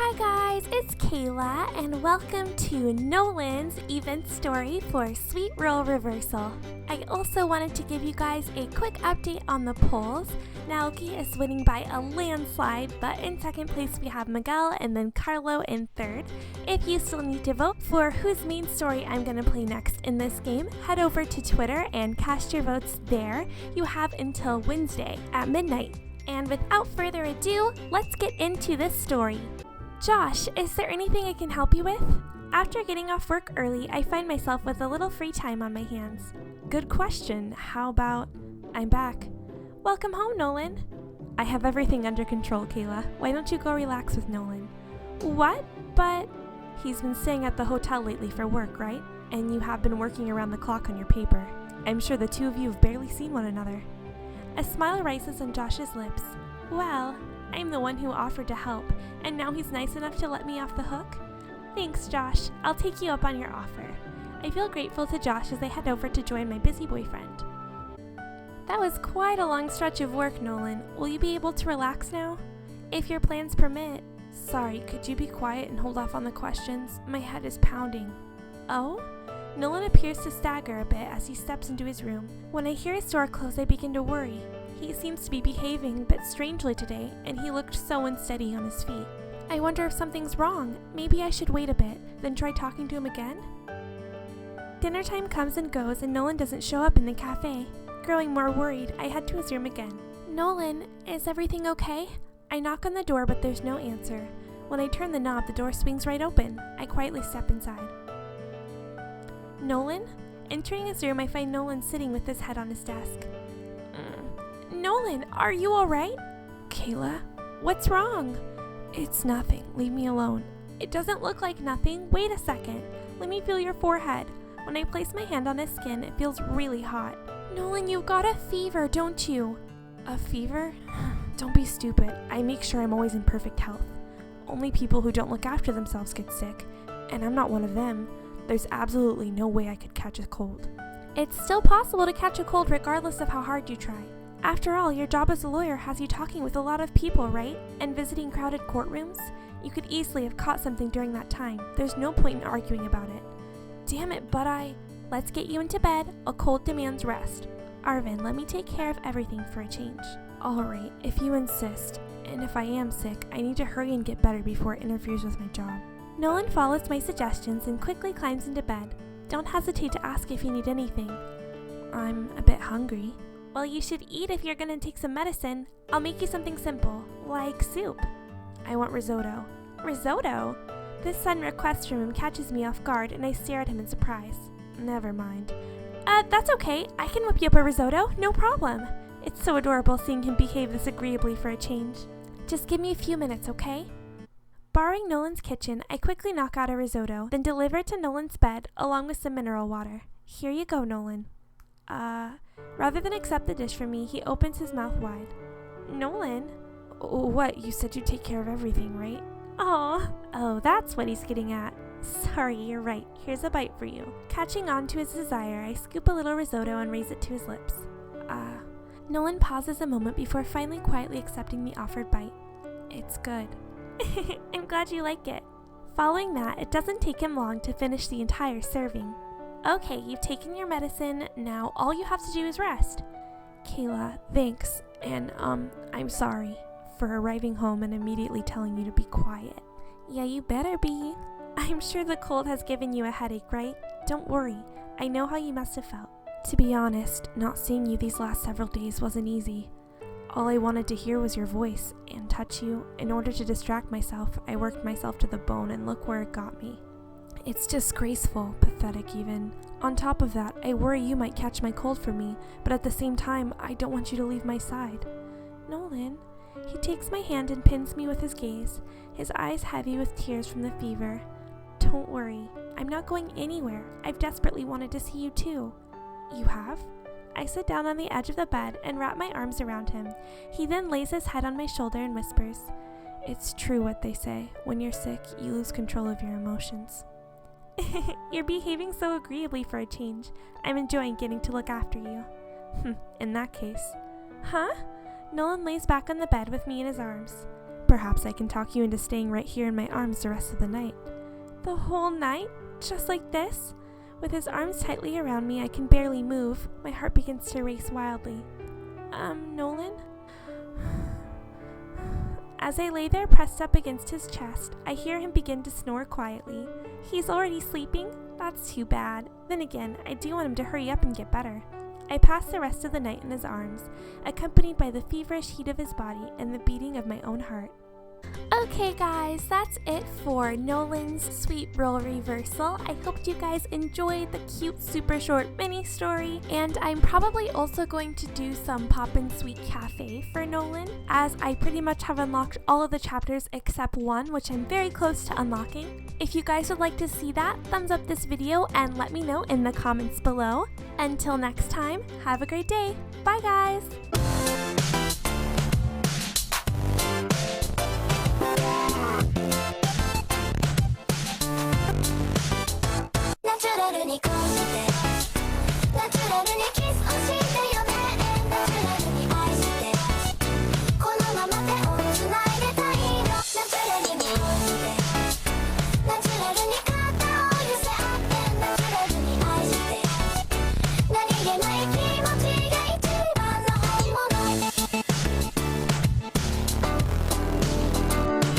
Hi guys, it's Kayla and welcome to Nolan's event story for Sweet Role Reversal. I also wanted to give you guys a quick update on the polls. Naoki is winning by a landslide, but in second place we have Miguel and then Carlo in third. If you still need to vote for whose main story I'm going to play next in this game, head over to Twitter and cast your votes there. You have until Wednesday at midnight. And without further ado, let's get into this story. Josh, is there anything I can help you with? After getting off work early, I find myself with a little free time on my hands. Good question. How about I'm back? Welcome home, Nolan. I have everything under control, Kayla. Why don't you go relax with Nolan? What? But he's been staying at the hotel lately for work, right? And you have been working around the clock on your paper. I'm sure the two of you have barely seen one another. A smile rises on Josh's lips. Well, I'm the one who offered to help, and now he's nice enough to let me off the hook? Thanks, Josh. I'll take you up on your offer. I feel grateful to Josh as I head over to join my busy boyfriend. That was quite a long stretch of work, Nolan. Will you be able to relax now? If your plans permit. Sorry, could you be quiet and hold off on the questions? My head is pounding. Oh? Nolan appears to stagger a bit as he steps into his room. When I hear his door close, I begin to worry. He seems to be behaving, but strangely today, and he looked so unsteady on his feet. I wonder if something's wrong. Maybe I should wait a bit, then try talking to him again? Dinner time comes and goes, and Nolan doesn't show up in the cafe. Growing more worried, I head to his room again. Nolan, is everything okay? I knock on the door, but there's no answer. When I turn the knob, the door swings right open. I quietly step inside. Nolan? Entering his room, I find Nolan sitting with his head on his desk. Nolan, are you alright? Kayla, what's wrong? It's nothing. Leave me alone. It doesn't look like nothing. Wait a second. Let me feel your forehead. When I place my hand on his skin, it feels really hot. Nolan, you've got a fever, don't you? A fever? Don't be stupid. I make sure I'm always in perfect health. Only people who don't look after themselves get sick, and I'm not one of them. There's absolutely no way I could catch a cold. It's still possible to catch a cold regardless of how hard you try. After all, your job as a lawyer has you talking with a lot of people, right? And visiting crowded courtrooms? You could easily have caught something during that time. There's no point in arguing about it. Damn it, but Let's get you into bed. A cold demands rest. Arvin, let me take care of everything for a change. Alright, if you insist. And if I am sick, I need to hurry and get better before it interferes with my job. Nolan follows my suggestions and quickly climbs into bed. Don't hesitate to ask if you need anything. I'm a bit hungry. Well, you should eat if you're gonna take some medicine. I'll make you something simple, like soup. I want risotto. Risotto? This sudden request from him catches me off guard and I stare at him in surprise. Never mind. That's okay. I can whip you up a risotto, no problem. It's so adorable seeing him behave this agreeably for a change. Just give me a few minutes, okay? Borrowing Nolan's kitchen, I quickly knock out a risotto, then deliver it to Nolan's bed along with some mineral water. Here you go, Nolan. Rather than accept the dish from me, he opens his mouth wide. Nolan? What? You said you'd take care of everything, right? Oh, that's what he's getting at. Sorry, you're right. Here's a bite for you. Catching on to his desire, I scoop a little risotto and raise it to his lips. Nolan pauses a moment before finally quietly accepting the offered bite. It's good. I'm glad you like it. Following that, it doesn't take him long to finish the entire serving. Okay, you've taken your medicine. Now all you have to do is rest. Kayla, thanks. And, I'm sorry for arriving home and immediately telling you to be quiet. Yeah, you better be. I'm sure the cold has given you a headache, right? Don't worry. I know how you must have felt. To be honest, not seeing you these last several days wasn't easy. All I wanted to hear was your voice and touch you. In order to distract myself, I worked myself to the bone and look where it got me. It's disgraceful, pathetic even. On top of that, I worry you might catch my cold from me, but at the same time, I don't want you to leave my side. Nolan, he takes my hand and pins me with his gaze, his eyes heavy with tears from the fever. Don't worry, I'm not going anywhere. I've desperately wanted to see you too. You have? I sit down on the edge of the bed and wrap my arms around him. He then lays his head on my shoulder and whispers, It's true what they say. When you're sick, you lose control of your emotions. You're behaving so agreeably for a change. I'm enjoying getting to look after you. In that case. Huh? Nolan lays back on the bed with me in his arms. Perhaps I can talk you into staying right here in my arms the rest of the night. The whole night? Just like this? With his arms tightly around me, I can barely move. My heart begins to race wildly. Nolan? As I lay there pressed up against his chest, I hear him begin to snore quietly. He's already sleeping? That's too bad. Then again, I do want him to hurry up and get better. I pass the rest of the night in his arms, accompanied by the feverish heat of his body and the beating of my own heart. Okay guys, that's it for Nolan's sweet role reversal. I hope you guys enjoyed the cute super short mini story, and I'm probably also going to do some Poppin Sweet Cafe for Nolan, as I pretty much have unlocked all of the chapters except one, which I'm very close to unlocking. If you guys would like to see that, thumbs up this video and let me know in the comments below. Until next time, have a great day. Bye guys!